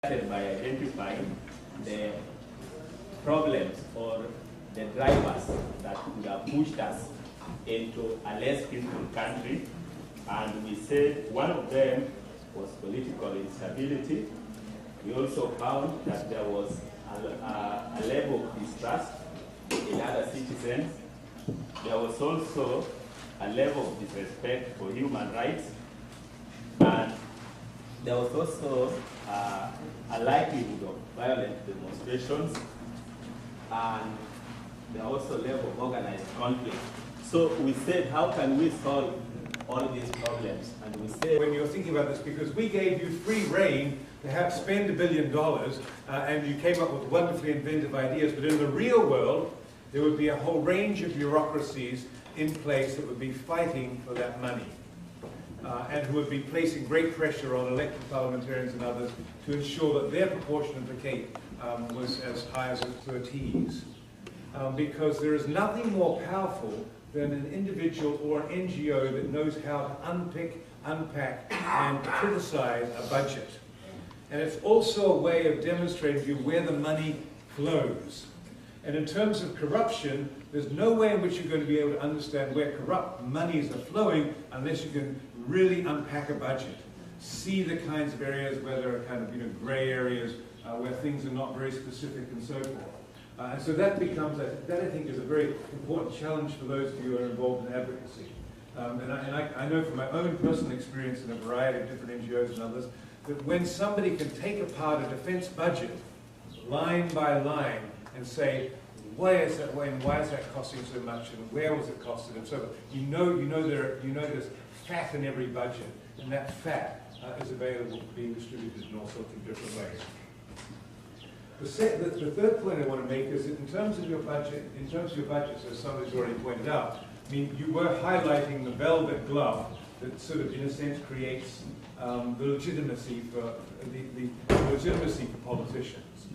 started by identifying the problems or the drivers that would have pushed us into a less peaceful country. And we said one of them was political instability. We also found that there was a level of distrust in other citizens. There was also a level of disrespect for human rights. And there was also a likelihood of violent demonstrations. And there was also a level of organized conflict. So we said, how can we solve all these problems? And we said, when you're thinking about this, because we gave you free rein to have spend $1 billion, and you came up with wonderfully inventive ideas, but in the real world, there would be a whole range of bureaucracies in place that would be fighting for that money, and who would be placing great pressure on elected parliamentarians and others to ensure that their proportion of the cake was as high as 30s. Because there is nothing more powerful than an individual or an NGO that knows how to unpick, unpack, and criticize a budget. And it's also a way of demonstrating to you where the money flows. And in terms of corruption, there's no way in which you're going to be able to understand where corrupt monies are flowing unless you can really unpack a budget. See the kinds of areas where there are kind of gray areas where things are not very specific and so forth. And so that becomes, that I think is a very important challenge for those of you who are involved in advocacy. And I know from my own personal experience in a variety of different NGOs and others, that when somebody can take apart a defense budget line by line and say, why is that costing so much, and where was it costed, and so forth, you know there's fat in every budget, and that fat is available for being distributed in all sorts of different ways. The third point I want to make is that in terms of your budget, as somebody's already pointed out, I mean, you were highlighting the velvet glove that sort of, in a sense, creates the legitimacy for politicians.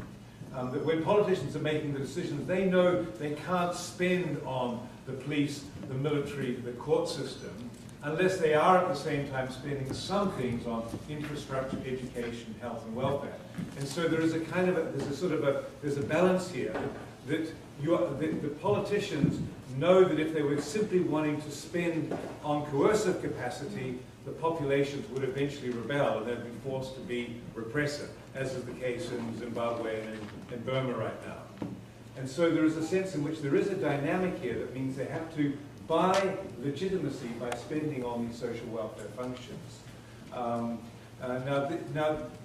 That when politicians are making the decisions, they know they can't spend on the police, the military, the court system, unless they are at the same time spending some things on infrastructure, education, health, and welfare. And so there is a kind of there's a balance here that the politicians know that if they were simply wanting to spend on coercive capacity, the populations would eventually rebel and they'd be forced to be repressive, as is the case in Zimbabwe and in Burma right now. And so there is a sense in which there is a dynamic here that means they have to buy legitimacy by spending on these social welfare functions. Now,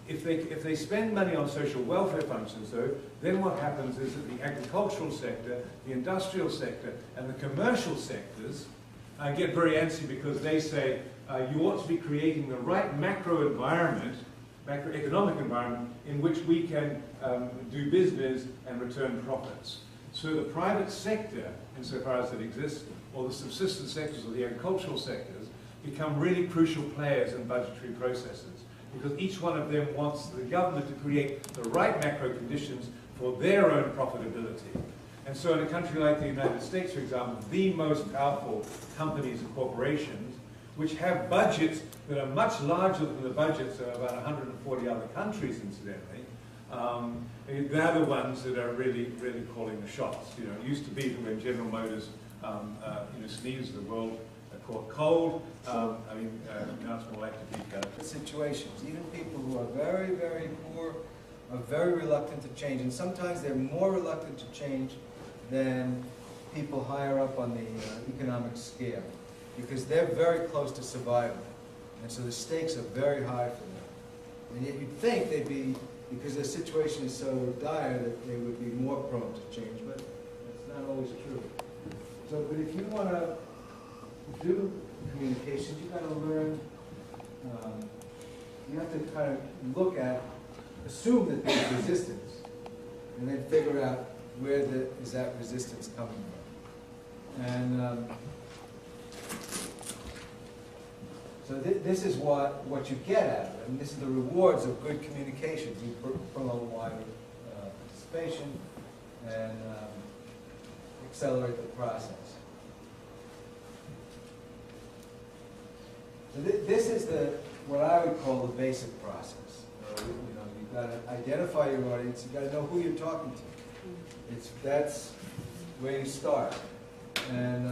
if they spend money on social welfare functions, though, then what happens is that the agricultural sector, the industrial sector, and the commercial sectors get very antsy because they say you ought to be creating the right macroeconomic environment in which we can do business and return profits. So the private sector, insofar as it exists, or the subsistence sectors or the agricultural sectors, become really crucial players in budgetary processes, because each one of them wants the government to create the right macro conditions for their own profitability. And so in a country like the United States, for example, the most powerful companies and corporations, which have budgets that are much larger than the budgets of about 140 other countries, incidentally, they're the ones that are really calling the shots. It used to be that when General Motors sneezed, the world caught cold. Now it's more likely to be situations. Even people who are very, very poor are very reluctant to change, and sometimes they're more reluctant to change than people higher up on the economic scale, because they're very close to survival, and so the stakes are very high for them. And yet you'd think they'd be, because their situation is so dire, that they would be more prone to change, but that's not always true. So, but if you want to do communications, you've got to learn, you have to kind of look at, assume that there's resistance, and then figure out where is that resistance coming from. And so this is what you get out of it. And this is the rewards of good communications. You promote wider participation and accelerate the process. So this is what I would call the basic process. You got to identify your audience. You got to know who you're talking to. That's where you start, and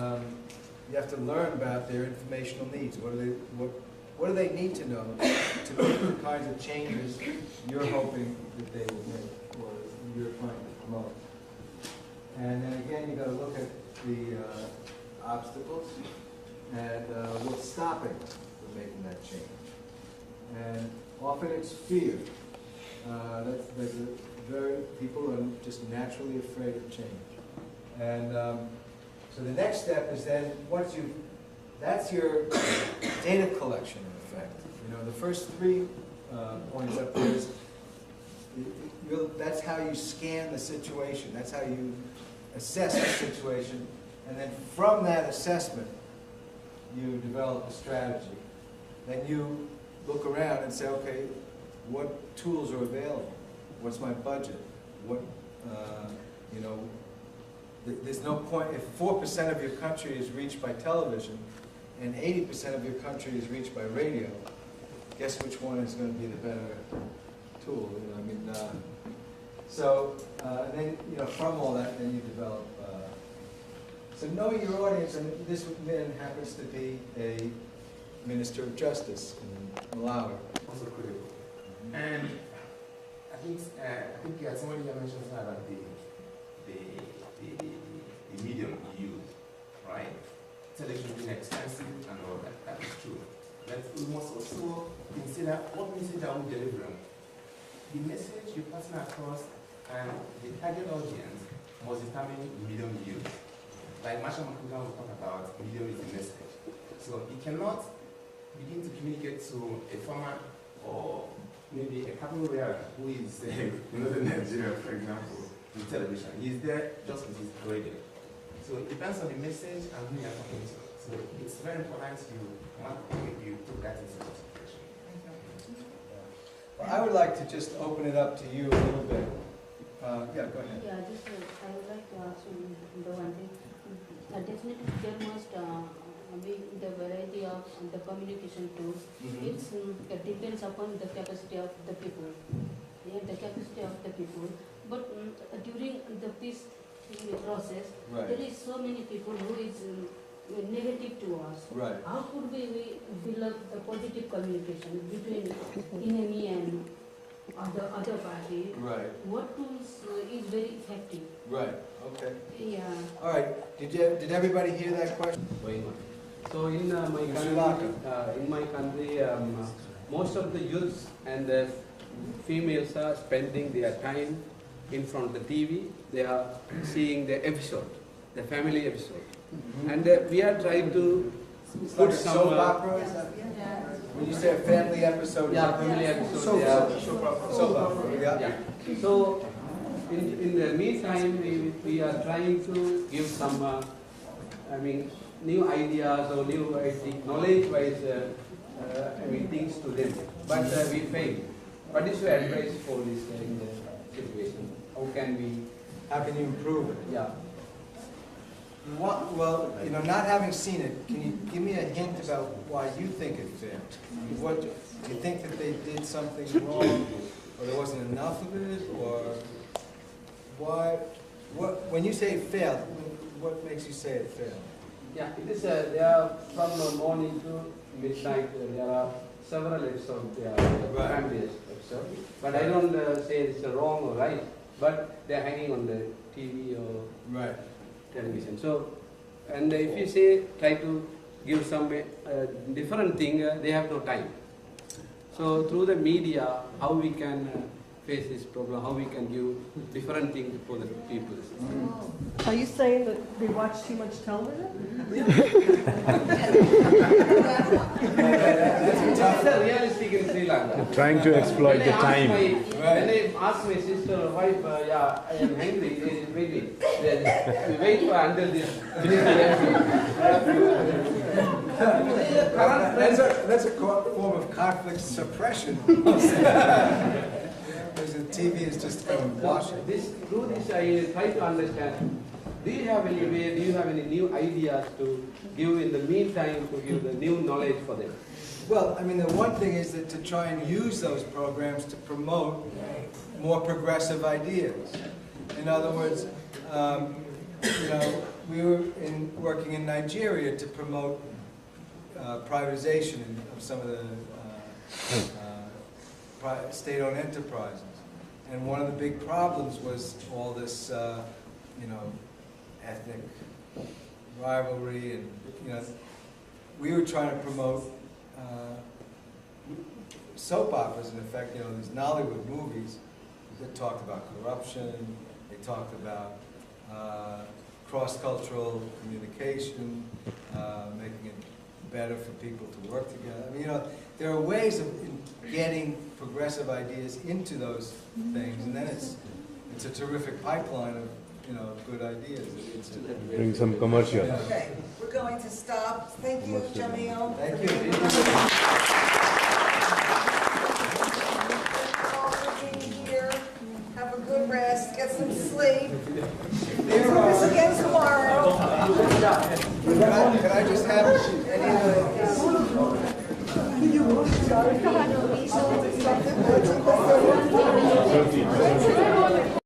you have to learn about their informational needs. What do they need to know to make the kinds of changes you're hoping that they will make, or you're trying to promote? And then again, you got to look at the obstacles and what's stopping from making that change. And often it's fear. People are just naturally afraid of change. And so the next step is then, that's your data collection in effect. You know, the first 3 points up there is, that's how you scan the situation. That's how you assess the situation. And then from that assessment, you develop a strategy. Then you look around and say, okay, what tools are available? What's my budget? There's no point, if 4% of your country is reached by television and 80% of your country is reached by radio, guess which one is going to be the better tool? And then, from all that, then you develop. So know your audience, and this man happens to be a Minister of Justice in Malawi. Also critical. And I think somebody mentioned something about the medium you use, right? Television being expensive and all that. That is true. But we must also consider what message are we delivering. The message you're passing across and the target audience must determine the medium you use. Like Marshall McLuhan will talk about, medium is the message. So you cannot begin to communicate to a farmer or maybe a cattle rearer who is in northern Nigeria, for example, in television. He's there just with his radio. So it depends on the message and who you're talking to. So it's very important you took that into consideration. Well, I would like to just open it up to you a little bit. Yeah, go ahead. Yeah, just I would like to ask you the one thing. Definitely there must be the variety of the communication tools. It depends upon the capacity of the people. Yeah, the capacity of the people. But during the peace process, Right. there is so many people who is negative to us. Right. How could we build up the positive communication between enemy and other party? Right. What tools is very effective? Right. Okay. Yeah. All right. Did everybody hear that question? Going on. So in my country, most of the youths and the females are spending their time in front of the TV. They are seeing the episode, the family episode, and we are trying to It's put like a some soap opera, is that? When you say a family episode, yeah, family episode. soap opera. Yeah. Yeah. So in the meantime, we are trying to give some, new ideas or new knowledge-wise, things to them. But we fail. What is your advice for this in the situation? How can we you improve it? Yeah. Well, not having seen it, can you give me a hint about why you think it failed? Do you think that they did something wrong, or there wasn't enough of it, or why? When you say failed, what makes you say it failed? Yeah, it is. There are from morning to midnight. There are several episodes. Right. Family episodes. But I don't say it's wrong or right. But they are hanging on the TV or Right. television. So, and if you say try to give some different thing, they have no time. So through the media, how we can face this problem? How we can give different things for the people? Are you saying that they watch too much television? It's realistic in Sri Lanka. Trying to exploit the time. When I ask my sister or wife, I am hungry, they say, wait. We wait for until this. That's a form of conflict suppression. Because the TV is just kind of watching. Through this, I try to understand. Do you have any way? Do you have any new ideas to give in the meantime to give the new knowledge for them? Well, I mean, the one thing is that to try and use those programs to promote more progressive ideas. In other words, you know, we were working in Nigeria to promote privatization of some of the state-owned enterprises. And one of the big problems was all this, you know, ethnic rivalry, and you know, we were trying to promote soap operas. In effect, you know, these Nollywood movies that talked about corruption. They talked about cross-cultural communication, making it better for people to work together. I mean, you know, there are ways of getting progressive ideas into those things, and then it's a terrific pipeline of, you know, good ideas. Bring some commercials. Yeah. Okay, we're going to stop. Thank you, Jamil. Thank for you. being all for being here. Have a good rest. Get some sleep. Do this again tomorrow. Can I just have any of the...